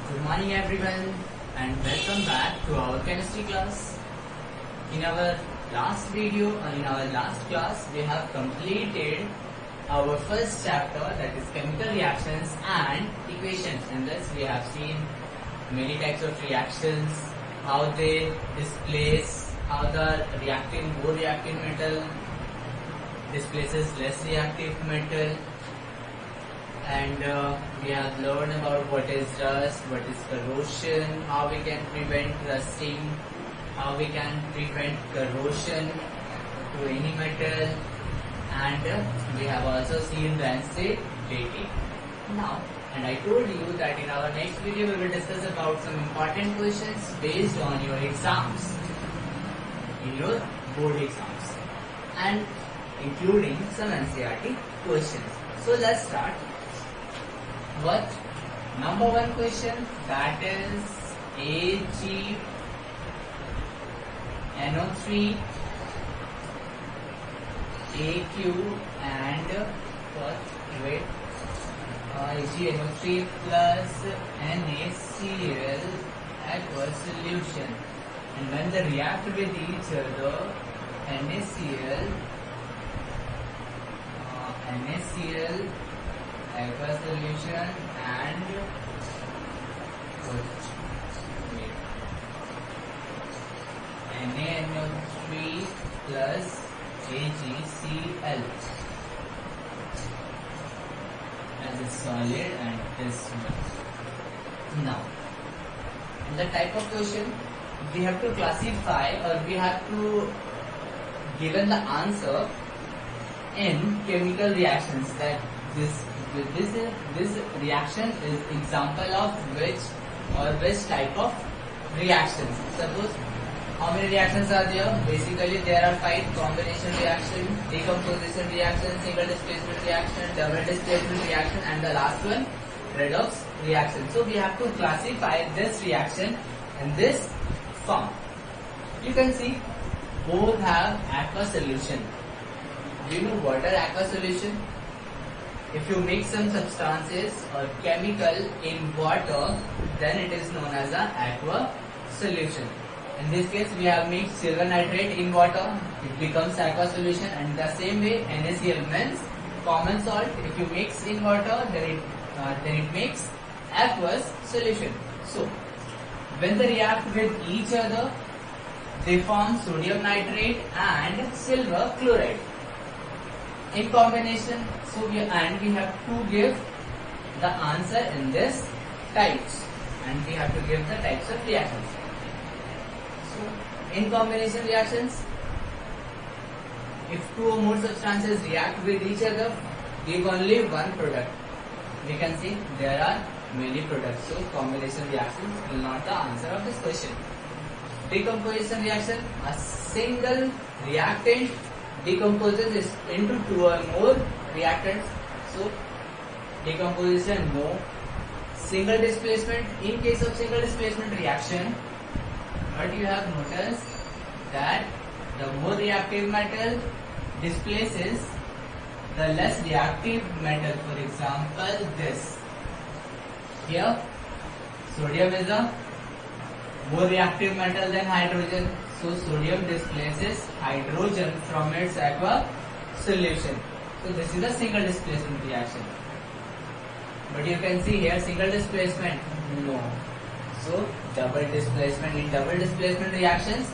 Good morning everyone and welcome back to our chemistry class. In our last video or in our last class we have completed our first chapter, that is chemical reactions and equations. In this we have seen many types of reactions, how they displace, how the more reactive metal displaces less reactive metal, and we have learned about what is rust, what is corrosion, how we can prevent rusting, how we can prevent corrosion to any metal, and we have also seen rancid dating. Now, and I told you that in our next video we will discuss about some important questions based on your exams, in your board exams, and including some NCERT questions. So let's start. What? Number one question, that is AgNO3, AQ and what? Wait. AgNO3 plus NaCl aqueous solution. And when they react with each other, NaCl aqueous solution and NaNO3 plus AgCl as a solid, and this one. Now, in the type of question, we have to classify, or we have to given the answer in chemical reactions, that this reaction is example of which type of reactions. Suppose how many reactions are there? Basically there are 5: combination reaction, decomposition reaction, single displacement reaction, double displacement reaction, and the last one redox reaction. So we have to classify this reaction in this form. You can see both have aqueous solution. Do you know what are aqueous solution? If you mix some substances or chemical in water, then it is known as an aqueous solution. In this case, we have mixed silver nitrate in water, it becomes aqueous solution, and the same way NaCl means common salt. If you mix in water, then it makes aqueous solution. So, when they react with each other, they form sodium nitrate and silver chloride in combination. So we have to give the answer in this types, and we have to give the types of reactions. So in combination reactions, if two or more substances react with each other, give only one product. We can see there are many products, so combination reactions will not the answer of this question. Decomposition reaction, a single reactant decomposes into two or more reactants. So decomposition, no. Single displacement, in case of single displacement reaction, what you have noticed that the more reactive metal displaces the less reactive metal. For example, this here sodium is a more reactive metal than hydrogen, so sodium displaces hydrogen from its aqueous solution. So this is a single displacement reaction. But you can see here single displacement, no. So double displacement. In double displacement reactions,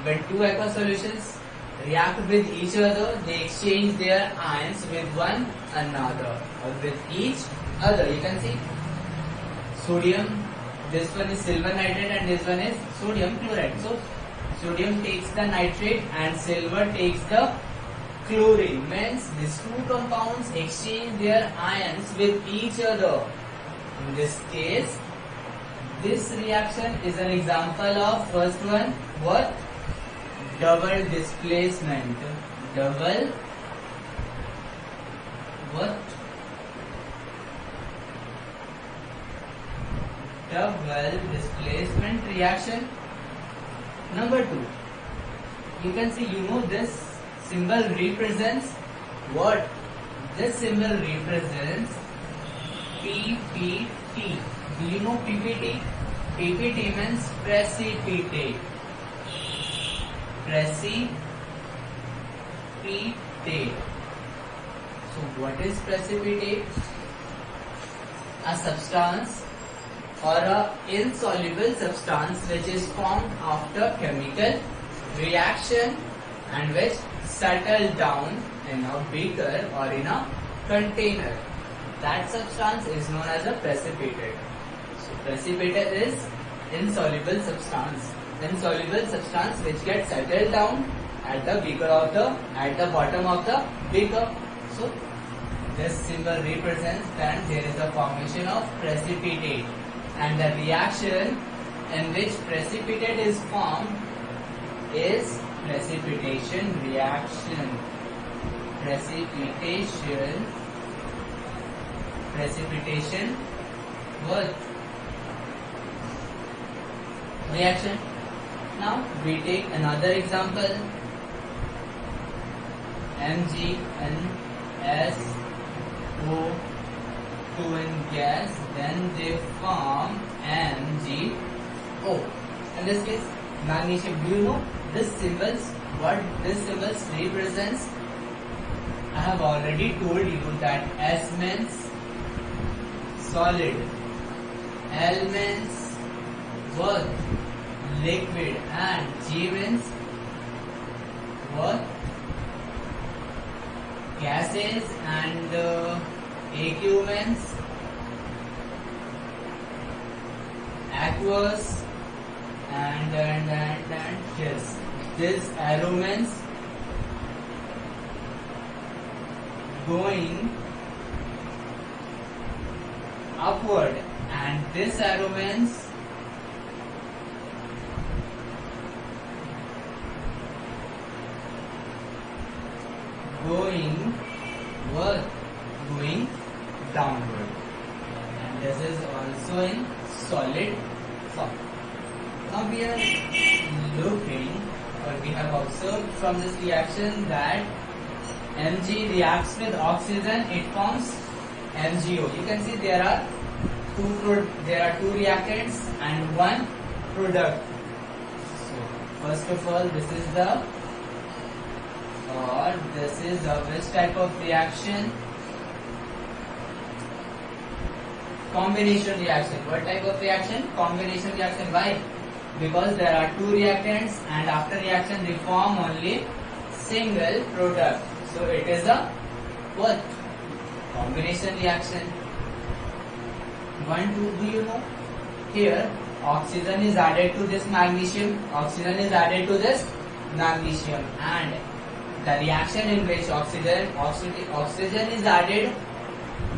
when two aqueous solutions react with each other, they exchange their ions with one another or with each other. You can see sodium, this one is silver nitrate and this one is sodium chloride. So sodium takes the nitrate and silver takes the chlorine. Means these two compounds exchange their ions with each other. In this case, this reaction is an example of first one, what? Double displacement. Double what? Double displacement reaction. Number two, you can see, this symbol represents what? This symbol represents P PPT. Do you know PPT? PPT means precipitate. Precipitate. So what is precipitate? A substance or a insoluble substance which is formed after chemical reaction and which settle down in a beaker or in a container. That substance is known as a precipitate. So precipitate is insoluble substance. Insoluble substance which gets settled down at the bottom of the beaker. So this symbol represents that there is a formation of precipitate, and the reaction in which precipitate is formed is precipitation reaction. Precipitation what? Reaction. Now we take another example. MgNSO2 in gas, then they form MgO. In this case, magnesium. Do you know this symbols? What this symbols represents? I have already told you that S means solid, L means what? Liquid, and G means what? Gases, and AQ means aqueous, and yes, this arrow means going upward, and this arrow means going what? Going downward, and this is also in solid form. Now we are looking, or we have observed from this reaction that Mg reacts with oxygen, it forms MgO. You can see there are two reactants and one product. So first of all, this is which type of reaction? Combination reaction. What type of reaction? Combination reaction. Why? Because there are two reactants, and after reaction they form only single product. So it is a what? Combination reaction. 1, 2, do you know? Here oxygen is added to this magnesium. Oxygen is added to this magnesium, and the reaction in which oxygen is added,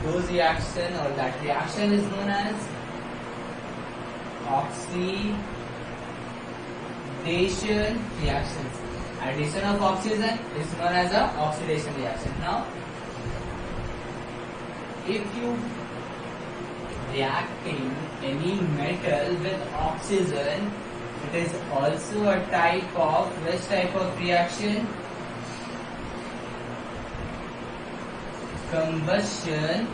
those reaction or that reaction is known as oxidation reactions. Addition of oxygen is known as a oxidation reaction. Now, if you reacting any metal with oxygen, it is also a type of which type of reaction? Combustion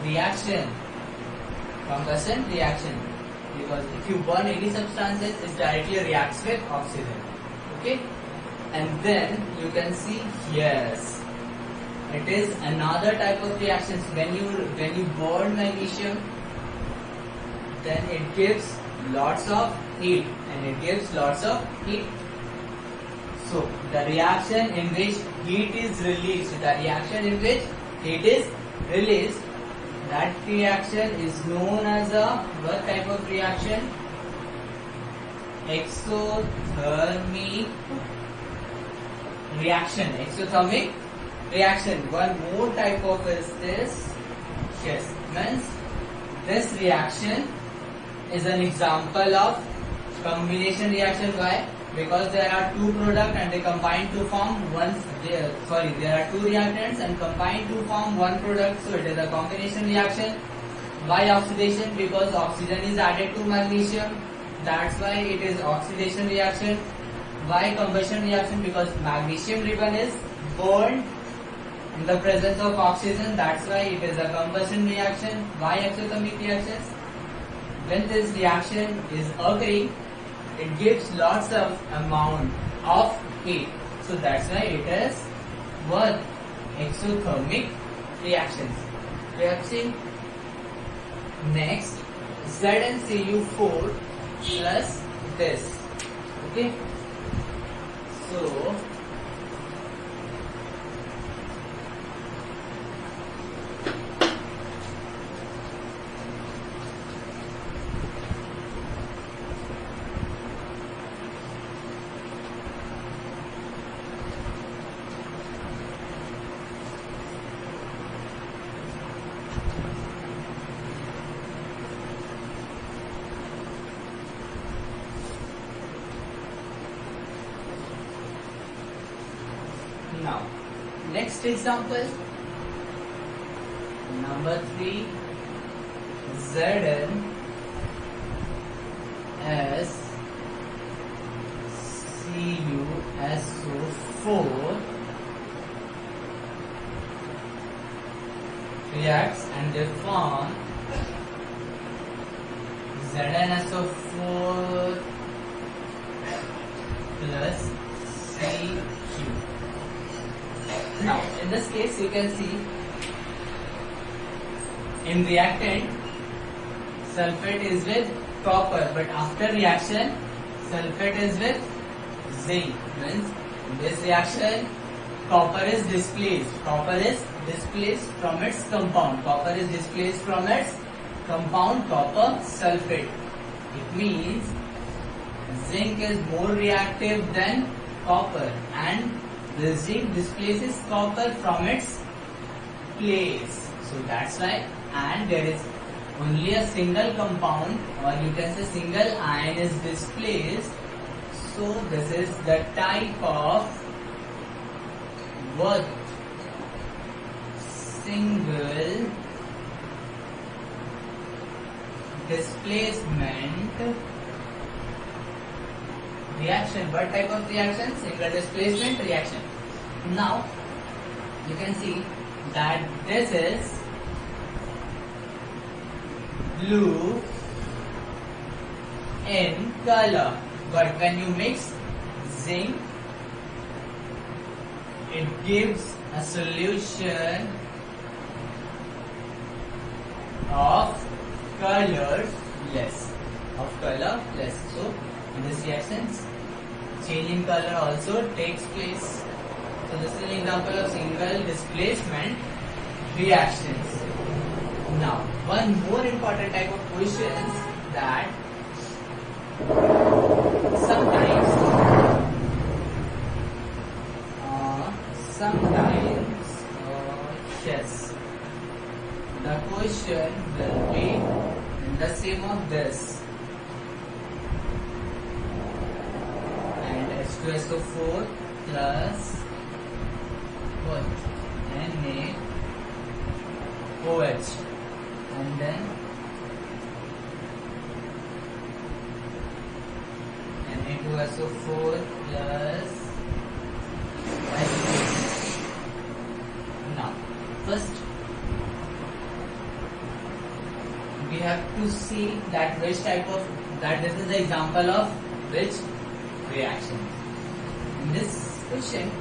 reaction. Combustion reaction. Because if you burn any substances, it directly reacts with oxygen. Okay? And then you can see, yes, it is another type of reactions. When you burn magnesium, then it gives lots of heat, So the reaction in which heat is released, that reaction is known as a what type of reaction? Exothermic reaction. One more type of is this. Yes, means this reaction is an example of combination reaction. Why? Because there are two products and they combine to form one. There are two reactants and combine to form one product. So it is a combination reaction. Why oxidation? Because oxygen is added to magnesium. That's why it is oxidation reaction. Why combustion reaction? Because magnesium ribbon is burned in the presence of oxygen. That's why it is a combustion reaction. Why exothermic reactions? When this reaction is occurring, it gives lots of amount of heat. So that's why it is what exothermic reactions. We have seen next ZnCu4 plus this. Okay. So now, next example, number 3, ZnSCuSO4 reacts and they form ZnSO4 plus CQ. Now, in this case, you can see in reactant, sulfate is with copper, but after reaction, sulfate is with zinc. Means in this reaction, copper is displaced. Copper is displaced from its compound. Copper is displaced from its compound copper sulfate. It means zinc is more reactive than copper, and the zinc displaces copper from its place. So that's why, and there is only a single compound, or you can say single ion is displaced. So this is the type of what? Single displacement reaction. What type of reaction? Single displacement reaction. Now you can see that this is blue in color, but when you mix zinc, it gives a solution of colorless. So in this reaction, change in color also takes place. So this is an example of single displacement reactions. Now, one more important type of questions that sometimes yes, the question will be in the same of this, and H2SO4 plus what? NaOH, and then Na2SO4 plus H2. Now, first we have to see that which type of, that this is the example of which reaction. In this question,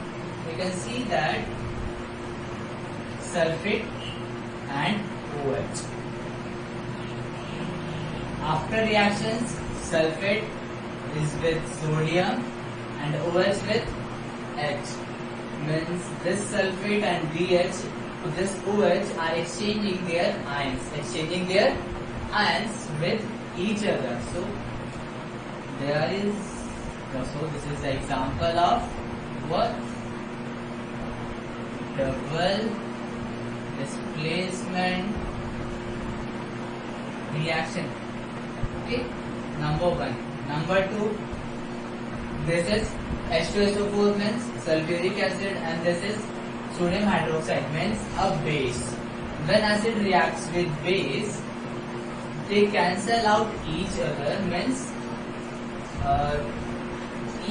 we can see that sulfate and OH. After reactions, sulfate is with sodium and OH with H. Means this sulfate and BH, this OH are exchanging their ions with each other. So there is, so this is the example of what? Double displacement reaction. Okay, number 1. Number 2, this is H2SO4 means sulfuric acid, and this is sodium hydroxide means a base. When acid reacts with base, they cancel out each other, means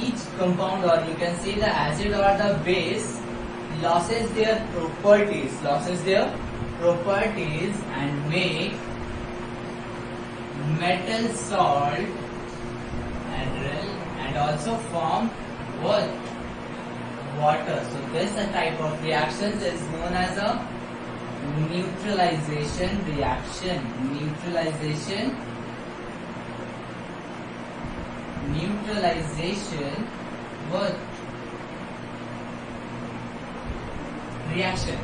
each compound, or you can say the acid or the base, loses their properties and make metal salt and also form what? Water. So this type of reactions is known as a neutralization reaction. Neutralization what? Reaction.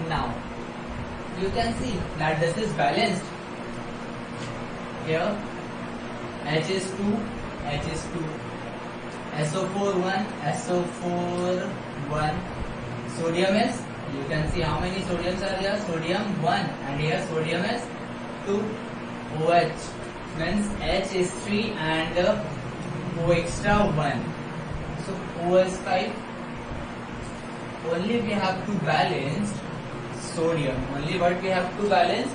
Now you can see that this is balanced. Here H is 2, SO4 1, SO4 1. Sodium is, you can see how many sodiums are there. Sodium 1 and here sodium is 2. OH means H is 3 and O extra 1. So O is 5. Only we have to balance sodium. Only what we have to balance?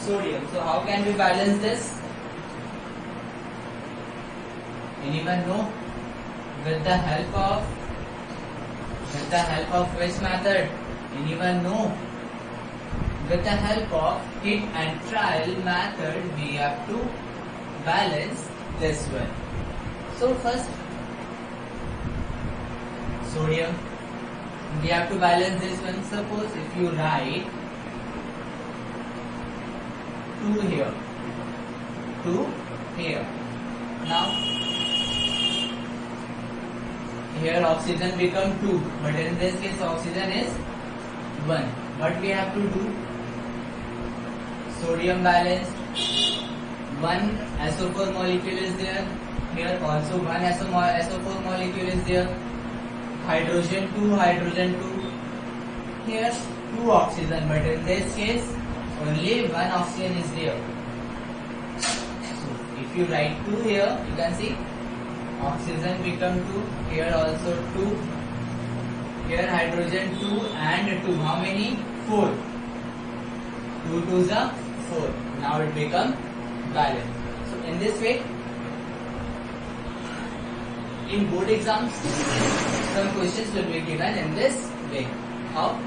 Sodium. So how can we balance this? Anyone know? With the help of which method? Anyone know? With the help of hit and trial method, we have to balance this one. So first, sodium, we have to balance this one. Suppose if you write 2 here, 2 here. Now here oxygen become 2, but in this case oxygen is 1. What we have to do? Sodium balanced, 1 SO4 molecule is there. Here also 1 SO4 molecule is there. Hydrogen 2. Here 2 oxygen, but in this case only 1 oxygen is there. So if you write 2 here, you can see oxygen become 2. Here also 2. Here hydrogen 2 and 2. How many? 4. 2 2s are 4. Now it become balanced. So in this way, in board exams, some questions will be given in this way. How?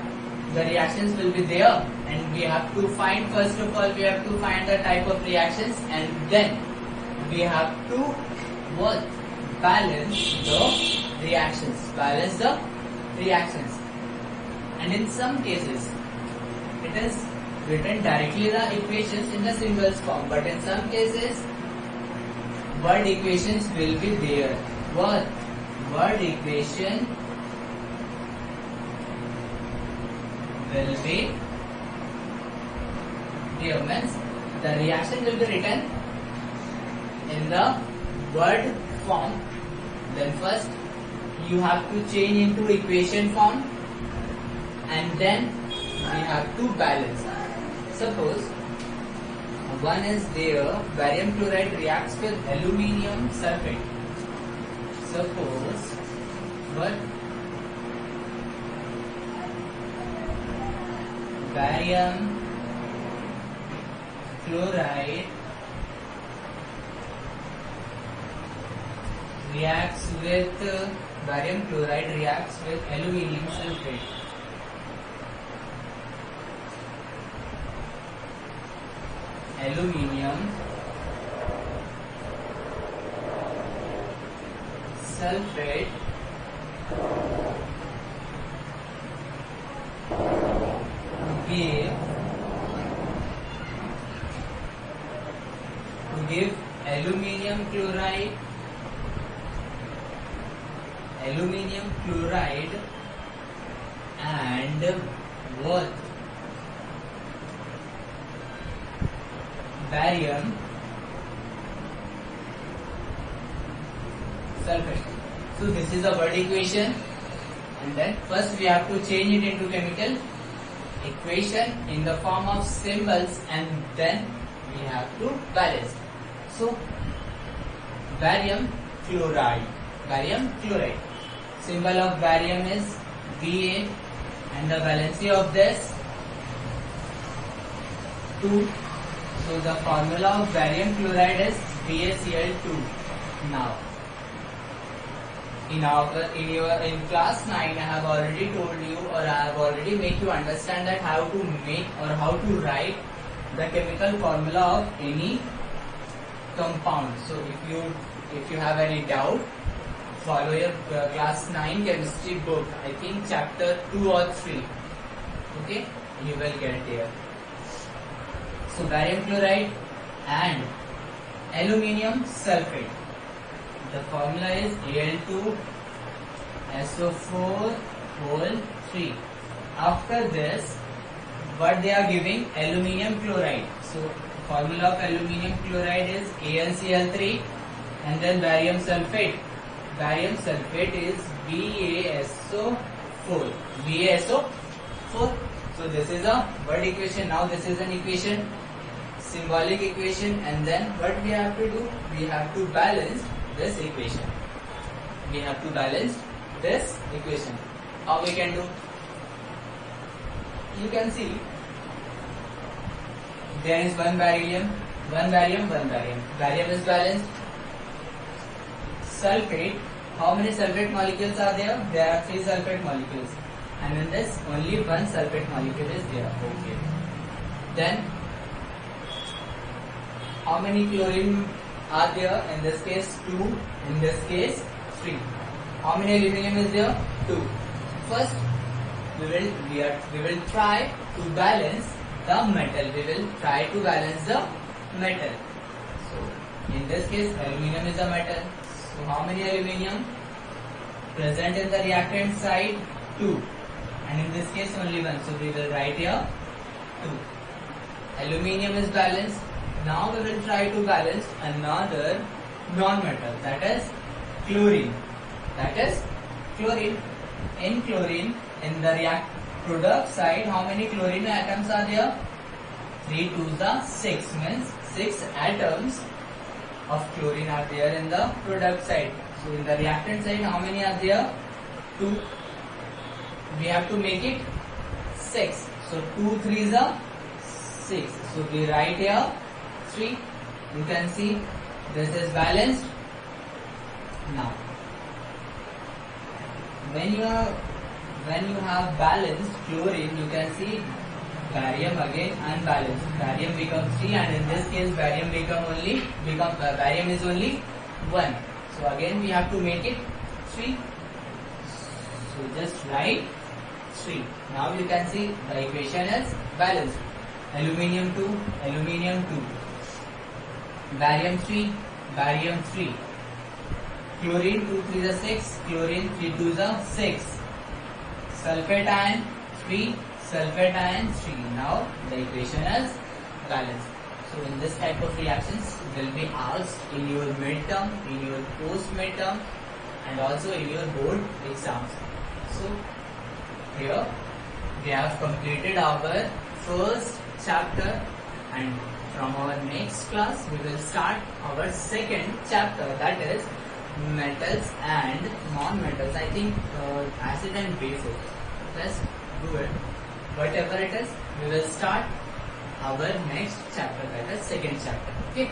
The reactions will be there, and we have to find, first of all, we have to find the type of reactions, and then we have to what? Balance the reactions. And in some cases, it is written directly the equations in the symbols form, but in some cases, word equations will be there. What? Word equation will be there, means the reaction will be written in the word form. Then first you have to change into equation form, and then we have to balance. Suppose one is there, barium chloride reacts with aluminium sulfate. Suppose what? Barium chloride reacts with aluminium sulfate. Aluminium sulfate give aluminium chloride and what? Barium sulfate. So this is a word equation, and then first we have to change it into chemical equation in the form of symbols, and then we have to balance. So barium chloride, symbol of barium is Ba, and the valency of this 2. So the formula of barium chloride is BaCl2. Now in class 9 I have already told you, or I have already make you understand that how to make or how to write the chemical formula of any compound. So if you have any doubt, follow your class 9 chemistry book, I think chapter 2 or 3. Okay, you will get there. So barium chloride and aluminium sulfate. The formula is Al2SO4 After this, what they are giving? Aluminium chloride. So formula of aluminium chloride is AlCl3 and then barium sulfate. Barium sulfate is BaSO4. BaSO4. So this is a word equation. Now this is an equation, symbolic equation, and then what we have to do? We have to balance this equation. We have to balance this equation. How we can do? You can see there is one barium. Barium is balanced. Sulfate. How many sulfate molecules are there? There are 3 sulfate molecules, and in this only one sulfate molecule is there. Okay. Then how many chlorine are there? In this case 2, in this case 3. How many aluminium is there? 2. First we will try to balance the metal. We will try to balance the metal. So in this case aluminium is a metal. So how many aluminium present in the reactant side? 2, and in this case only 1. So we will write here 2. Aluminium is balanced. Now we will try to balance another non-metal, that is chlorine. In chlorine, in the product side, how many chlorine atoms are there? 3 to the 6, means 6 atoms of chlorine are there in the product side. So in the reactant side, how many are there? 2. We have to make it 6. So 2 3s are 6. So we write here 3. You can see this is balanced. Now when you have balanced chlorine, you can see barium again unbalanced. Barium becomes 3, and in this case barium barium is only 1. So again we have to make it 3. So just write 3. Now you can see the equation is balanced. Aluminium 2, barium 3, chlorine 2 3 is 6, chlorine 3 2 is 6, sulfate ion 3, Now the equation is balanced. So in this type of reactions will be asked in your midterm, in your post midterm, and also in your board exams. So here we have completed our first chapter, and from our next class we will start our second chapter, that is metals and non-metals. I think acid and basic. Let's do it. Whatever it is, we will start our next chapter, that is second chapter. Okay.